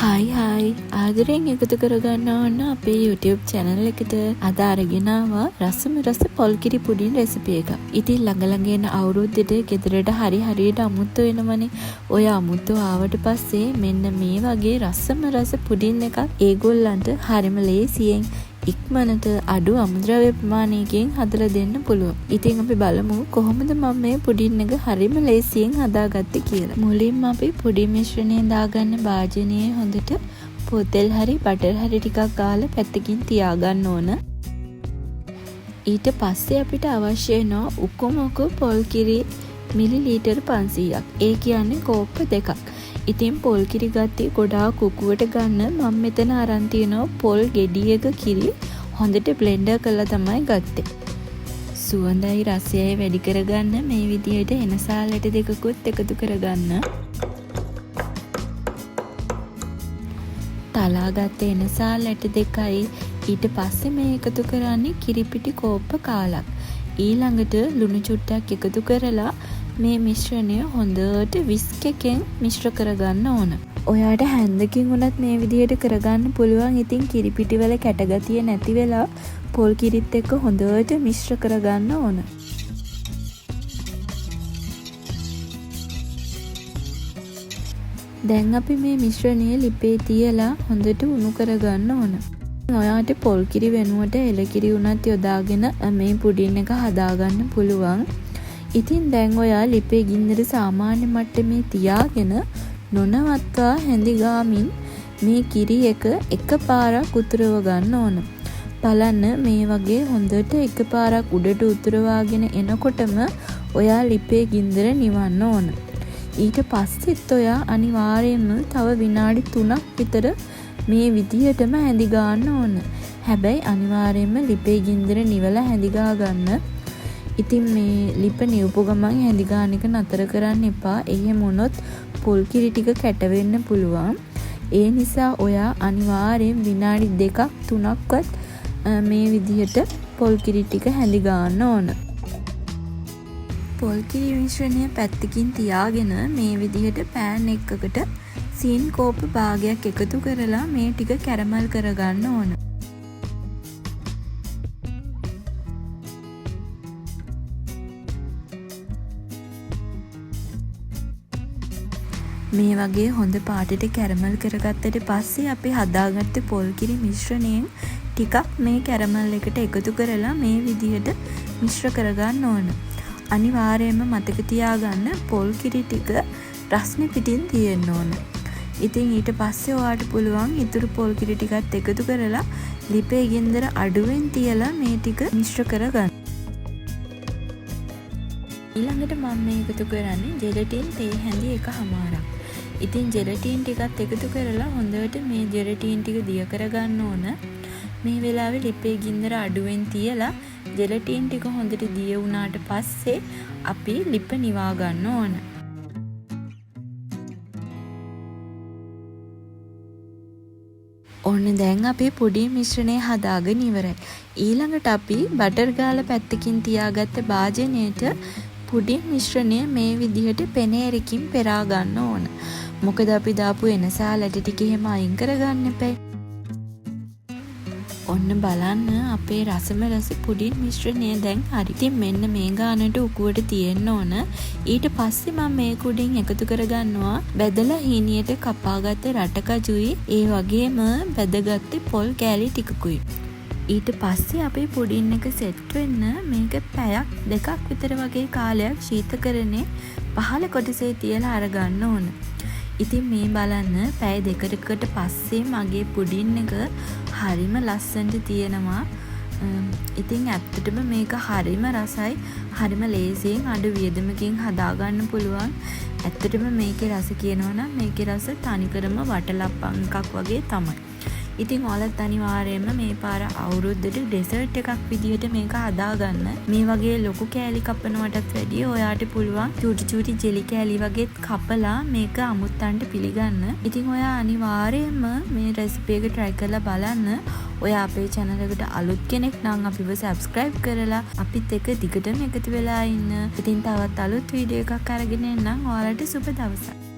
හයි ආදරෙන් එකතු කරගන්න ඕන අපේ YouTube channel එකට අද අරගෙන ආවා රසම රස පොල්කිරි පුඩින් රෙසිපි එකක්. ඉතින් ළඟ එන අවුරුද්දට ගෙදරට හරියට අමුතු වෙනවනේ. ඔය අමුතු ආවට පස්සේ මෙන්න මේ වගේ රසම රස පුඩින් එකක් ඒගොල්ලන්ට හරිම ලේසියෙන් ඉක්මනට අඩු අමුද්‍රව්‍ය ප්‍රමාණයකින් හදලා දෙන්න පුළුවන්. ඉතින් අපි බලමු කොහොමද මම මේ පුඩින් එක හරිම ලේසියෙන් හදාගත්තේ කියලා. මුලින්ම අපි පුඩි මිශ්‍රණය දාගන්න භාජනයේ හොඳට පොතෙල් හරි බටර් හරි ටිකක් ගාලා පැත්තකින් තියාගන්න ඕන. ඊට පස්සේ අපිට අවශ්‍ය වෙනවා උකුමොකු පොල් කිරි මිලිලීටර් 500ක්. ඒ කියන්නේ කෝප්ප දෙකක්. ඉතින් පොල් කිරි ගත්තේ ගොඩාක් කුකුවට ගන්න මම මෙතන අරන් තියෙනවා පොල් ගෙඩියක කිරි හොඳට බ්ලෙන්ඩර් කරලා තමයි ගත්තේ. සුවඳයි රසයයි වැඩි කරගන්න මේ විදිහට එනසාලට දෙකකුත් එකතු කරගන්න. තලාගත්ත එනසාලට දෙකයි ඊට පස්සේ මේ එකතු කරන්නේ කිරිපිටි කෝප්ප කාලක්. ඊළඟට ලුණු චුට්ටක් එකතු කරලා මේ මිශ්‍රණය හොඳට විස්ක් එකෙන් මිශ්‍ර කරගන්න ඕන. ඔයාට හැන්දකින් උනත් මේ විදිහට කරගන්න පුළුවන්. ඉතින් කිරිපිටි වල කැටගතිය නැති වෙලා පොල් කිරිත් එක්ක හොඳට මිශ්‍ර කරගන්න ඕන. දැන් අපි මේ මිශ්‍රණය ලිපේ තියලා හොඳට උණු කරගන්න ඕන. ඔයාට පොල් කිරි වෙනුවට එළකිරි උනත් යොදාගෙන මේ පුඩින් එක හදාගන්න පුළුවන්. ඉතින් දැන් ඔයා ලිපේ ගින්දර සාමාන්‍ය මට්ටමේ තියාගෙන නොනවත්වා හැඳි ගාමින් මේ කිරි එක පාරක් උතුරව ගන්න ඕන. බලන්න මේ වගේ හොඳට එකපාරක් උඩට උතුරවාගෙන එනකොටම ඔයා ලිපේ ගින්දර නිවන්න ඕන. ඊට පස්සෙත් ඔයා අනිවාර්යයෙන්ම තව විනාඩි 3ක් විතර මේ විදිහටම හැඳි ගන්න ඕන. හැබැයි අනිවාර්යයෙන්ම ලිපේ ගින්දර නිවලා හැඳි ගා ගන්න. ඉතින් මේ ලිප නිවපු ගමන් හැඳි ගන්න එක නතර කරන්න එපා. එහෙම වුණොත් පොල් කිරි ටික කැට වෙන්න පුළුවන්. ඒ නිසා ඔයා අනිවාර්යෙන් විනාඩි 2ක් 3ක්වත් මේ විදිහට පොල් කිරි ටික හැඳි ගන්න ඕන. පොල් කිරි මිශ්‍රණය පැත්තකින් තියාගෙන මේ විදිහට පෑන් එකකට සීන් කෝප්ප භාගයක් එකතු කරලා මේ ටික කැරමල් කරගන්න ඕන. මේ වගේ හොඳ පාටට කැරමල් කරගත්තට පස්සේ අපි හදාගත්ත පොල් කිරි මිශ්‍රණයෙන් ටිකක් මේ කැරමල් එකට එකතු කරලා මේ විදිහට මිශ්‍ර කරගන්න ඕන. අනිවාර්යයෙන්ම මතක තියාගන්න පොල් කිරි ටික රස්නේ පිටින් තියෙන්න ඕන. ඉතින් ඊට පස්සේ ඔයාට පුළුවන් ඉතුරු පොල් කිරි ටිකත් එකතු කරලා ලිපේ ගින්දර අඩුවෙන් තියලා මේ ටික මිශ්‍ර කරගන්න. ඊළඟට මම මේ එකතු කරන්නේ ජෙලටින් තේ හැඳි 1/2. ඉතින් ජෙලටින් ටිකත් එකතු කරලා හොඳට මේ ජෙලටින් ටික දිය කරගන්න ඕන. මේ වෙලාවේ ලිපේ ගින්දර අඩුවෙන් තියලා ජෙලටින් ටික හොඳට දිය වුණාට පස්සේ අපි ලිප නිවා ගන්න ඕන. ඔන්න දැන් අපි පුඩි මිශ්‍රණය හදාගෙන ඉවරයි. ඊළඟට අපි බටර් ගාලා පැත්තකින් තියාගත්ත භාජනයට පුඩි මිශ්‍රණය මේ විදිහට පෙනේරකින් පෙරා ගන්න ඕන. මොකද අපි දාපු එනසාලට ටික එහෙම අයින් කරගන්න එපා. ඔන්න බලන්න අපේ රසම රස පුඩින් මිශ්‍රණය දැන් හරි. ඉතින් මෙන්න මේ ගානට උකුවට තියෙන්න ඕන. ඊට පස්සේ මම මේ කුඩින් එකතු කරගන්නවා බෙදලා හීනියට කපාගත්ත රටකජුයි ඒ වගේම බෙදගත්ත පොල් කෑලි ටිකකුයි. ඊට පස්සේ අපේ පුඩින් එක සෙට් වෙන්න මේක පැයක් දෙකක් විතර වගේ කාලයක් ශීතකරණේ පහළ කොටසේ තියලා අරගන්න ඕන. ඉතින් මේ බලන්න පැය දෙකකට පස්සේ මගේ පුඩින් එක හරිම ලස්සනට තියෙනවා. ඉතින් ඇත්තටම මේක හරිම රසයි. හරිම ලේසියෙන් අඩු වියදමකින් හදාගන්න පුළුවන්. ඇත්තටම මේකේ රස කියනවා නම් මේකේ රස තනිකරම වටලප්පන් එකක් වගේ තමයි. ඉතින් ඔයාලත් අනිවාර්යයෙන්ම මේ පාර අවුරුද්දට ඩෙසර්ට් එකක් විදිහට මේක හදාගන්න. මේ වගේ ලොකු කෑලි කපනවටත් වැඩිය ඔයාට පුළුවන් චූටි ජෙලි කෑලි වගේත් කපලා මේක අමුත්තන්ට පිළිගන්න. ඉතින් ඔයා අනිවාර්යයෙන්ම මේ රෙසිපි එක try කරලා බලන්න. ඔයා අපේ channel එකට අලුත් කෙනෙක් නම් අපිව subscribe කරලා අපිත් එක්ක දිගටම එකතු වෙලා ඉන්න. ඉතින් තවත් අලුත් වීඩියෝ එකක් අරගෙන එන්නම්. ඔයාලට සුබ දවසක්.